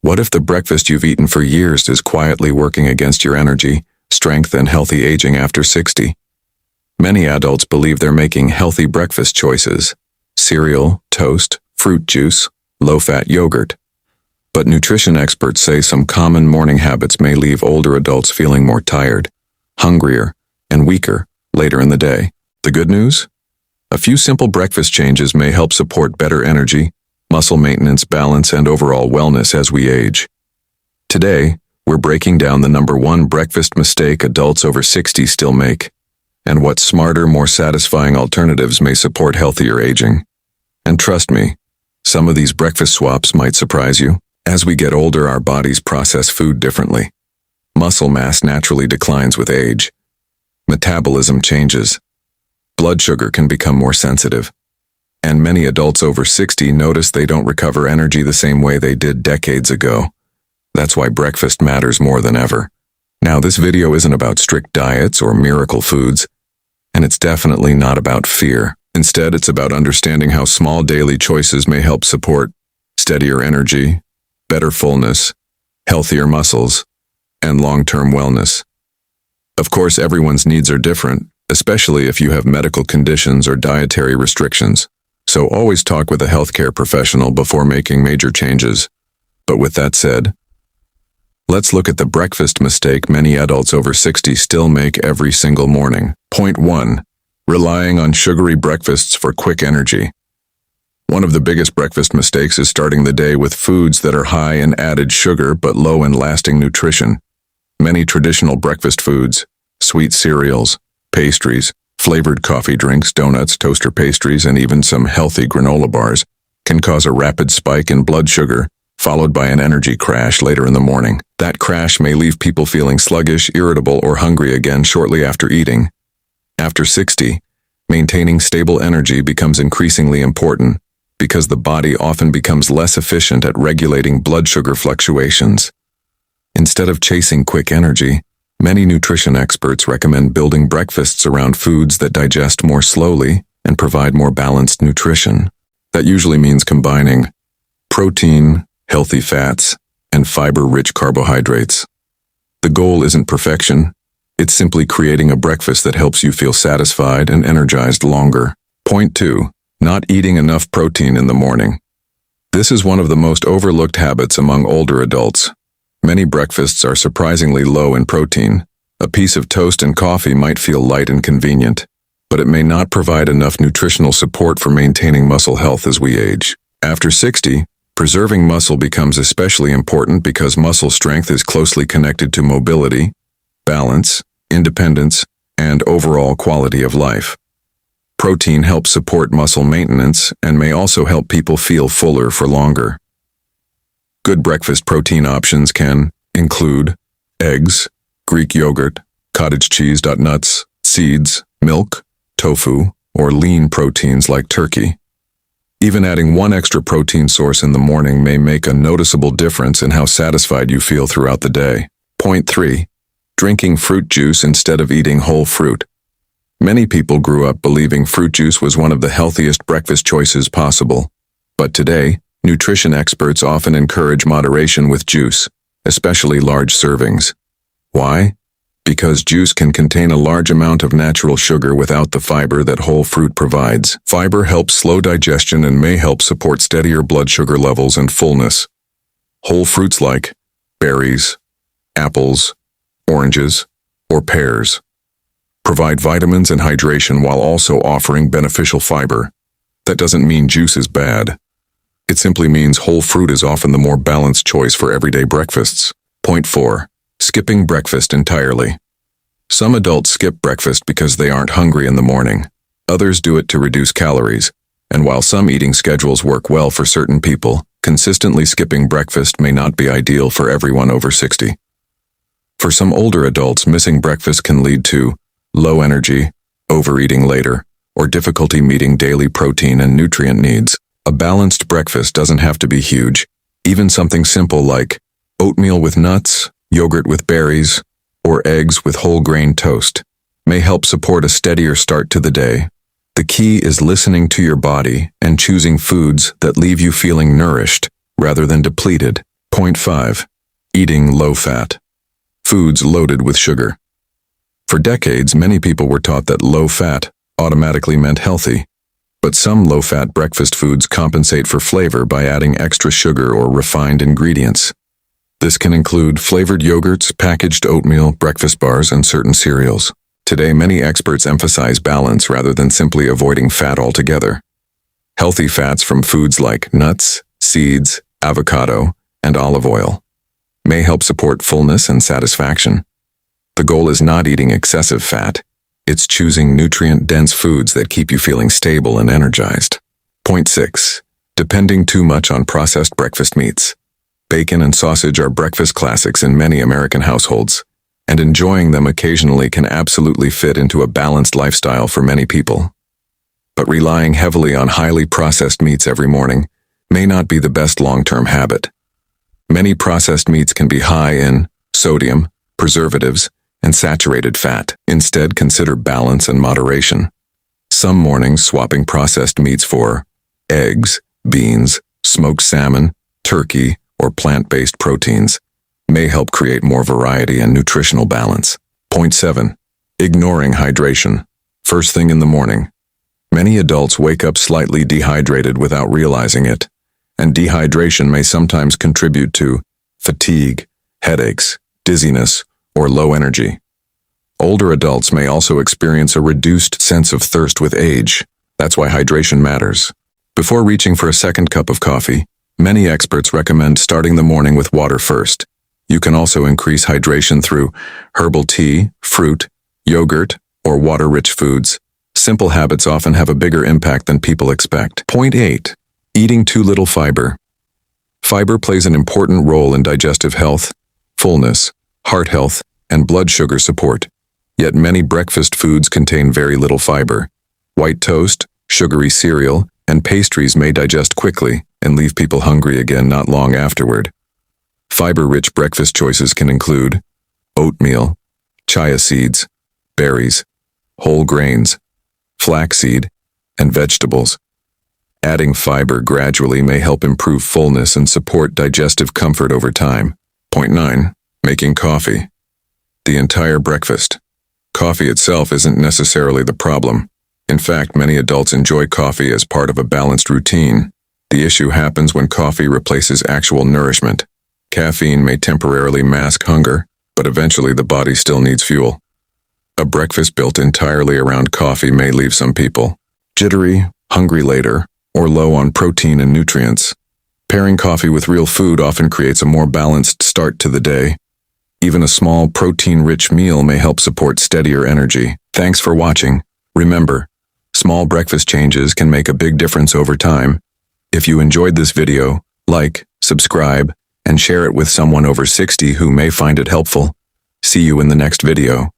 What if the breakfast you've eaten for years is quietly working against your energy, strength, and healthy aging after 60? Many adults believe they're making healthy breakfast choices: cereal, toast, fruit juice, low-fat yogurt. But nutrition experts say some common morning habits may leave older adults feeling more tired, hungrier, and weaker later in the day. The good news? A few simple breakfast changes may help support better energy, muscle maintenance, balance, and overall wellness as we age. Today, we're breaking down the #1 breakfast mistake adults over 60 still make, and what smarter, more satisfying alternatives may support healthier aging. And trust me, some of these breakfast swaps might surprise you. As we get older, our bodies process food differently. Muscle mass naturally declines with age. Metabolism changes. Blood sugar can become more sensitive. And many adults over 60 notice they don't recover energy the same way they did decades ago. That's why breakfast matters more than ever. Now, this video isn't about strict diets or miracle foods, and it's definitely not about fear. Instead, it's about understanding how small daily choices may help support steadier energy, better fullness, healthier muscles, and long-term wellness. Of course, everyone's needs are different, especially if you have medical conditions or dietary restrictions. So always talk with a healthcare professional before making major changes. But with that said, let's look at the breakfast mistake many adults over 60 still make every single morning. Point 1. Relying on sugary breakfasts for quick energy. One of the biggest breakfast mistakes is starting the day with foods that are high in added sugar but low in lasting nutrition. Many traditional breakfast foods, sweet cereals, pastries, flavored coffee drinks, donuts, toaster pastries, and even some healthy granola bars can cause a rapid spike in blood sugar, followed by an energy crash later in the morning. That crash may leave people feeling sluggish, irritable, or hungry again shortly after eating. After 60, maintaining stable energy becomes increasingly important because the body often becomes less efficient at regulating blood sugar fluctuations. Instead of chasing quick energy, many nutrition experts recommend building breakfasts around foods that digest more slowly and provide more balanced nutrition. That usually means combining protein, healthy fats, and fiber-rich carbohydrates. The goal isn't perfection. It's simply creating a breakfast that helps you feel satisfied and energized longer. Point 2. Not eating enough protein in the morning. This is one of the most overlooked habits among older adults. Many breakfasts are surprisingly low in protein. A piece of toast and coffee might feel light and convenient, but it may not provide enough nutritional support for maintaining muscle health as we age. After 60, preserving muscle becomes especially important because muscle strength is closely connected to mobility, balance, independence, and overall quality of life. Protein helps support muscle maintenance and may also help people feel fuller for longer. Good breakfast protein options can include eggs, Greek yogurt, cottage cheese, nuts, seeds, milk, tofu, or lean proteins like turkey. Even adding one extra protein source in the morning may make a noticeable difference in how satisfied you feel throughout the day. Point 3. Drinking fruit juice instead of eating whole fruit. Many people grew up believing fruit juice was one of the healthiest breakfast choices possible. But today, nutrition experts often encourage moderation with juice, especially large servings. Why? Because juice can contain a large amount of natural sugar without the fiber that whole fruit provides. Fiber helps slow digestion and may help support steadier blood sugar levels and fullness. Whole fruits like berries, apples, oranges, or pears provide vitamins and hydration while also offering beneficial fiber. That doesn't mean juice is bad. It simply means whole fruit is often the more balanced choice for everyday breakfasts. Point 4. Skipping breakfast entirely. Some adults skip breakfast because they aren't hungry in the morning. Others do it to reduce calories. And while some eating schedules work well for certain people, consistently skipping breakfast may not be ideal for everyone over 60. For some older adults, missing breakfast can lead to low energy, overeating later, or difficulty meeting daily protein and nutrient needs. A balanced breakfast doesn't have to be huge. Even something simple like oatmeal with nuts, yogurt with berries, or eggs with whole grain toast may help support a steadier start to the day. The key is listening to your body and choosing foods that leave you feeling nourished rather than depleted. Point 5. Eating low-fat. Foods loaded with sugar. For decades, many people were taught that low-fat automatically meant healthy. But some low-fat breakfast foods compensate for flavor by adding extra sugar or refined ingredients. This can include flavored yogurts, packaged oatmeal, breakfast bars, and certain cereals. Today, many experts emphasize balance rather than simply avoiding fat altogether. Healthy fats from foods like nuts, seeds, avocado, and olive oil may help support fullness and satisfaction. The goal is not eating excessive fat. It's choosing nutrient-dense foods that keep you feeling stable and energized. Point 6. Depending too much on processed breakfast meats. Bacon and sausage are breakfast classics in many American households, and enjoying them occasionally can absolutely fit into a balanced lifestyle for many people. But relying heavily on highly processed meats every morning may not be the best long-term habit. Many processed meats can be high in sodium, preservatives, and saturated fat. Instead, consider balance and moderation. Some mornings, swapping processed meats for eggs, beans, smoked salmon, turkey, or plant-based proteins may help create more variety and nutritional balance. Point 7. Ignoring hydration. First thing in the morning. Many adults wake up slightly dehydrated without realizing it, and dehydration may sometimes contribute to fatigue, headaches, dizziness, or low energy. Older adults may also experience a reduced sense of thirst with age. That's why hydration matters. Before reaching for a second cup of coffee, many experts recommend starting the morning with water first. You can also increase hydration through herbal tea, fruit, yogurt, or water-rich foods. Simple habits often have a bigger impact than people expect. Point 8. Eating too little fiber. Fiber plays an important role in digestive health, fullness, heart health, and blood sugar support. Yet many breakfast foods contain very little fiber. White toast, sugary cereal, and pastries may digest quickly and leave people hungry again not long afterward. Fiber-rich breakfast choices can include oatmeal, chia seeds, berries, whole grains, flaxseed, and vegetables. Adding fiber gradually may help improve fullness and support digestive comfort over time. Point 9. Making coffee. The entire breakfast. Coffee itself isn't necessarily the problem. In fact, many adults enjoy coffee as part of a balanced routine. The issue happens when coffee replaces actual nourishment. Caffeine may temporarily mask hunger, but eventually the body still needs fuel. A breakfast built entirely around coffee may leave some people jittery, hungry later, or low on protein and nutrients. Pairing coffee with real food often creates a more balanced start to the day. Even a small protein-rich meal may help support steadier energy. Thanks for watching. Remember, small breakfast changes can make a big difference over time. If you enjoyed this video, like, subscribe, and share it with someone over 60 who may find it helpful. See you in the next video.